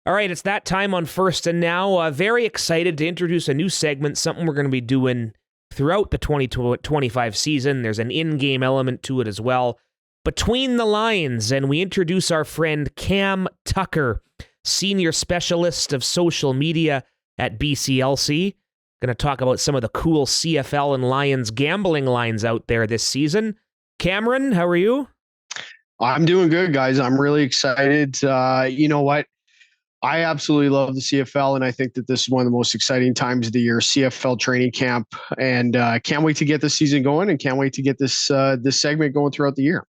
All right, it's that time on First and Now. Very excited to introduce a new segment, something we're going to be doing throughout the 2025 season. There's an in-game element to it as well. Between the Lines, and we introduce our friend Cam Tucker, Senior Specialist of Social Media at BCLC. Going to talk about some of the cool CFL and Lions gambling lines out there this season. Cameron, how are you? I'm doing good, guys. I'm really excited. You know what? I absolutely love the CFL, and I think that this is one of the most exciting times of the year, CFL training camp, and can't wait to get this season going, and can't wait to get this segment going throughout the year.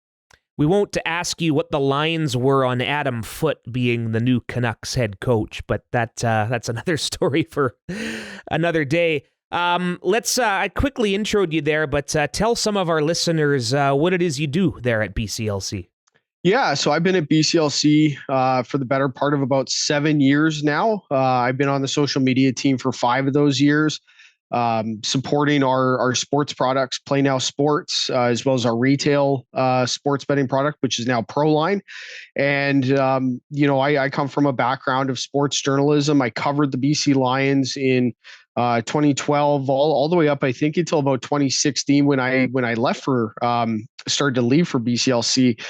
We won't ask you what the lines were on Adam Foote being the new Canucks head coach, but that's another story for another day. I quickly introed you there, but tell some of our listeners what it is you do there at BCLC. Yeah, so I've been at BCLC for the better part of about 7 years now. I've been on the social media team for 5 of those years, supporting our sports products, PlayNow Sports, as well as our retail sports betting product, which is now Proline. And, I come from a background of sports journalism. I covered the BC Lions in 2012 all the way up, I think, until about 2016 when I left started to leave for BCLC.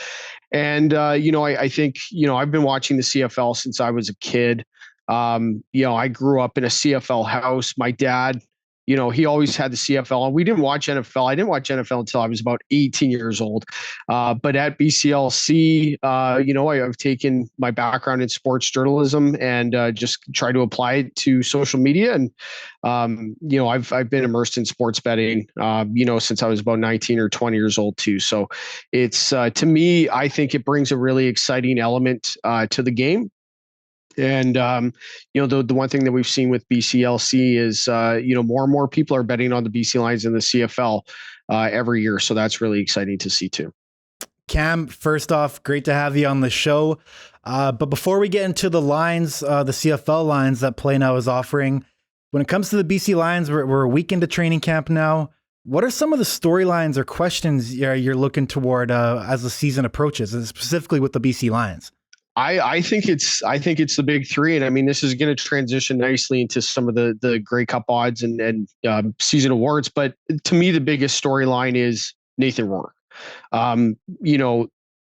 And, I think, I've been watching the CFL since I was a kid. I grew up in a CFL house. My dad, he always had the CFL, and we didn't watch NFL. I didn't watch NFL until I was about 18 years old. But at BCLC, I've taken my background in sports journalism and just try to apply it to social media. And, I've been immersed in sports betting, since I was about 19 or 20 years old too. So it's, to me, I think it brings a really exciting element to the game. And, the one thing that we've seen with BCLC is, more and more people are betting on the BC Lions in the CFL every year. So that's really exciting to see too. Cam, first off, great to have you on the show. But before we get into the lines, the CFL lines that PlayNow is offering, when it comes to the BC Lions, we're a week into training camp now. What are some of the storylines or questions you're looking toward as the season approaches, and specifically with the BC Lions? I think it's the big three. And I mean, this is going to transition nicely into some of the Grey Cup odds and season awards. But to me, the biggest storyline is Nathan Rourke.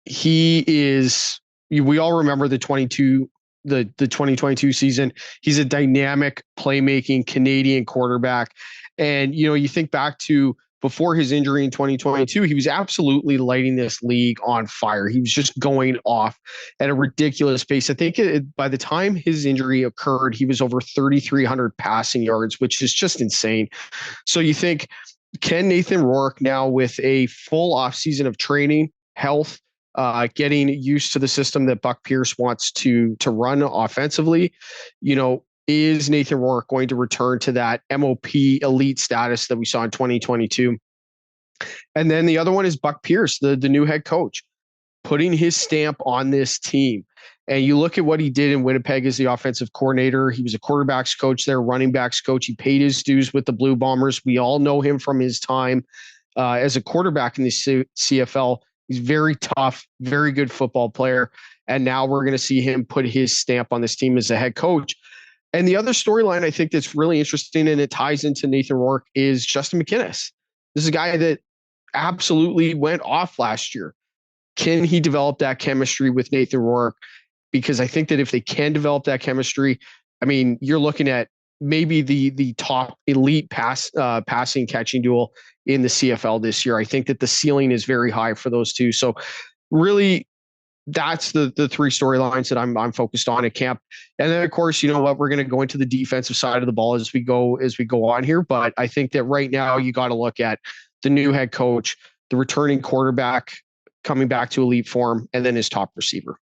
He is, we all remember the 2022 season. He's a dynamic playmaking Canadian quarterback. And, you think back to before his injury in 2022, he was absolutely lighting this league on fire. He was just going off at a ridiculous pace. I think by the time his injury occurred, he was over 3,300 passing yards, which is just insane. So you think, can Nathan Rourke now, with a full offseason of training, health, getting used to the system that Buck Pierce wants to run offensively, is Nathan Rourke going to return to that MOP elite status that we saw in 2022? And then the other one is Buck Pierce, the new head coach, putting his stamp on this team. And you look at what he did in Winnipeg as the offensive coordinator. He was a quarterbacks coach there, running backs coach. He paid his dues with the Blue Bombers. We all know him from his time as a quarterback in the CFL. He's very tough, very good football player. And now we're going to see him put his stamp on this team as a head coach. And the other storyline I think that's really interesting, and it ties into Nathan Rourke, is Justin McInnis. This is a guy that absolutely went off last year. Can he develop that chemistry with Nathan Rourke? Because I think that if they can develop that chemistry, I mean, you're looking at maybe the top elite passing catching duel in the CFL this year. I think that the ceiling is very high for those two. So really, that's the three storylines that I'm focused on at camp. And then, of course, you know what, we're going to go into the defensive side of the ball as we go on here. But I think that right now you got to look at the new head coach, the returning quarterback coming back to elite form, and then his top receiver.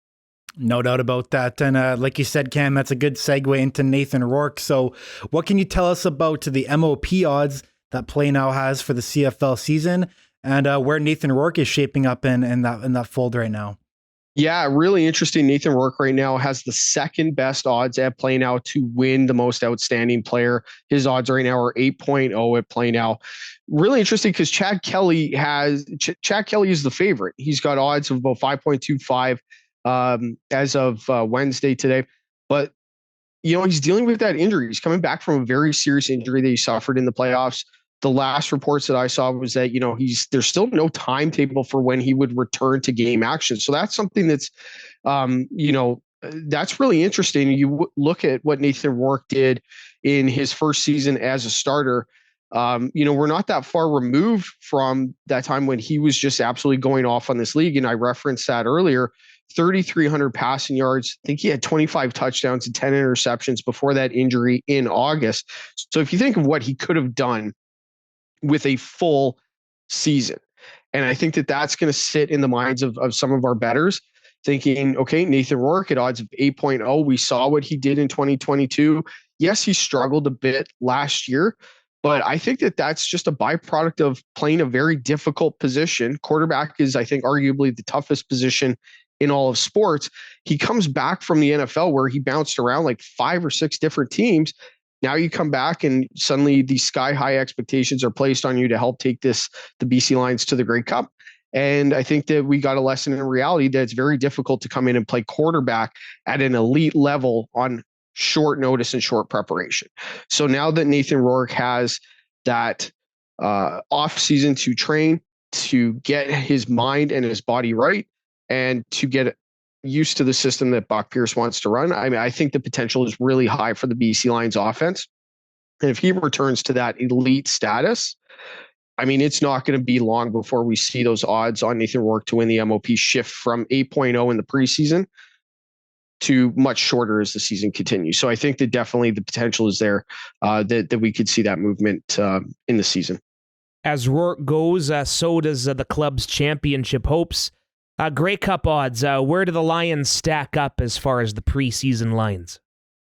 No doubt about that. And like you said, Cam, that's a good segue into Nathan Rourke. So what can you tell us about the MOP odds that PlayNow has for the CFL season, and where Nathan Rourke is shaping up in that fold right now? Yeah, really interesting. Nathan Rourke right now has the second best odds at PlayNow to win the most outstanding player. His odds right now are 8.0 at PlayNow. Really interesting because Chad Kelly is the favorite. He's got odds of about 5.25 as of Wednesday today. But he's dealing with that injury. He's coming back from a very serious injury that he suffered in the playoffs. The last reports that I saw was that, there's still no timetable for when he would return to game action. So that's something that's, that's really interesting. You look at what Nathan Rourke did in his first season as a starter. We're not that far removed from that time when he was just absolutely going off on this league. And I referenced that earlier, 3,300 passing yards. I think he had 25 touchdowns and 10 interceptions before that injury in August. So if you think of what he could have done with a full season. And I think that that's going to sit in the minds of some of our bettors thinking, okay, Nathan Rourke at odds of 8.0. We saw what he did in 2022. Yes, he struggled a bit last year, but I think that that's just a byproduct of playing a very difficult position. Quarterback is, I think, arguably the toughest position in all of sports. He comes back from the NFL where he bounced around like 5 or 6 different teams. Now you come back and suddenly these sky high expectations are placed on you to help take the BC Lions to the Grey Cup. And I think that we got a lesson in reality that it's very difficult to come in and play quarterback at an elite level on short notice and short preparation. So now that Nathan Rourke has that off season to train, to get his mind and his body right, and to get used to the system that Buck Pierce wants to run, I think the potential is really high for the BC Lions offense. And if he returns to that elite status, it's not going to be long before we see those odds on Nathan Rourke to win the MOP shift from 8.0 in the preseason to much shorter as the season continues. So I think that definitely the potential is there that we could see that movement in the season. As Rourke goes, so does the club's championship hopes. Grey Cup odds, where do the Lions stack up as far as the preseason lines?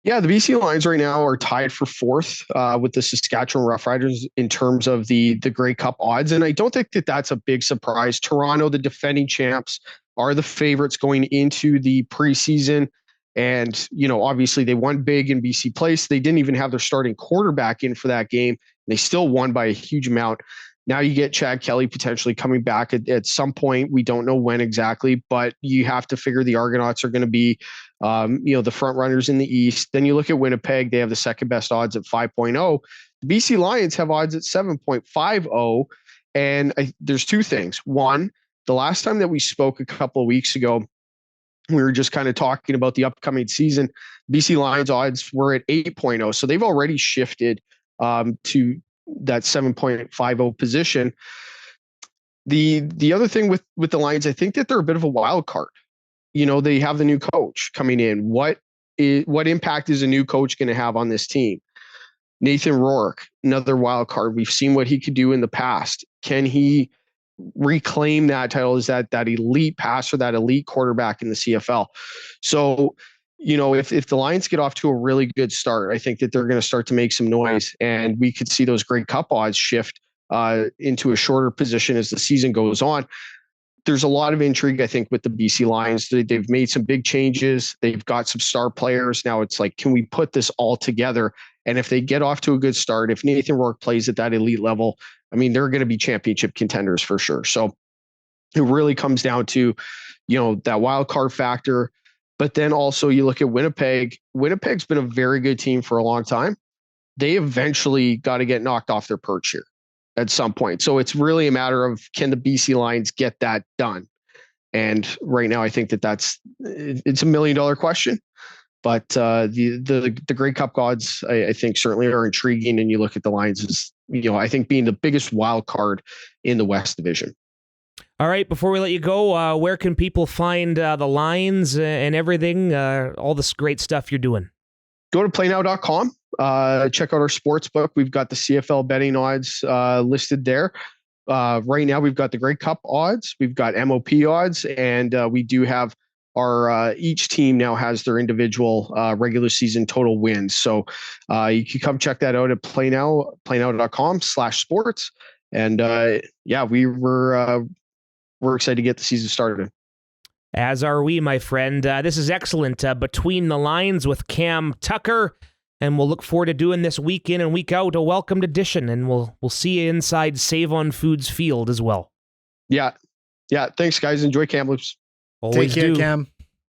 Yeah, the BC Lions right now are tied for 4th with the Saskatchewan Roughriders in terms of the Grey Cup odds. And I don't think that that's a big surprise. Toronto, the defending champs, are the favorites going into the preseason. And, obviously they won big in BC Place. They didn't even have their starting quarterback in for that game. They still won by a huge amount. Now you get Chad Kelly potentially coming back at some point. We don't know when exactly, but you have to figure the Argonauts are going to be, the front runners in the East. Then you look at Winnipeg. They have the second best odds at 5.0. The BC Lions have odds at 7.50. And there's 2 things. One, the last time that we spoke a couple of weeks ago, we were just kind of talking about the upcoming season. BC Lions odds were at 8.0. So they've already shifted to that 7.50 position. The other thing with the Lions, I think that they're a bit of a wild card. They have the new coach coming in. What impact is a new coach going to have on this team? Nathan Rourke, another wild card. We've seen what he could do in the past. Can he reclaim that title as that elite passer, that elite quarterback in the CFL? So, if the Lions get off to a really good start, I think that they're going to start to make some noise, and we could see those Grey Cup odds shift into a shorter position as the season goes on. There's a lot of intrigue, I think, with the BC Lions. They've made some big changes. They've got some star players. Now it's like, can we put this all together? And if they get off to a good start, if Nathan Rourke plays at that elite level, they're going to be championship contenders for sure. So it really comes down to, that wild card factor. But then also you look at Winnipeg. Winnipeg's been a very good team for a long time. They eventually got to get knocked off their perch here at some point. So it's really a matter of, can the BC Lions get that done? And right now I think it's a $1 million question. But the Grey Cup odds, I think, certainly are intriguing. And you look at the Lions as, I think, being the biggest wild card in the West Division. All right, before we let you go, where can people find the lines and everything, all this great stuff you're doing? Go to PlayNow.com. Check out our sports book. We've got the CFL betting odds listed there. Right now, we've got the Grey Cup odds. We've got MOP odds. And we do have our each team now has their individual regular season total wins. So you can come check that out at playnow.com/sports. And we're excited to get the season started. As are we, my friend. This is excellent. Between the Lines with Cam Tucker, and we'll look forward to doing this week in and week out, a welcomed edition, and we'll see you inside Save on Foods field as well. Yeah. Thanks, guys. Enjoy Kamloops. Always Take care, do. Cam.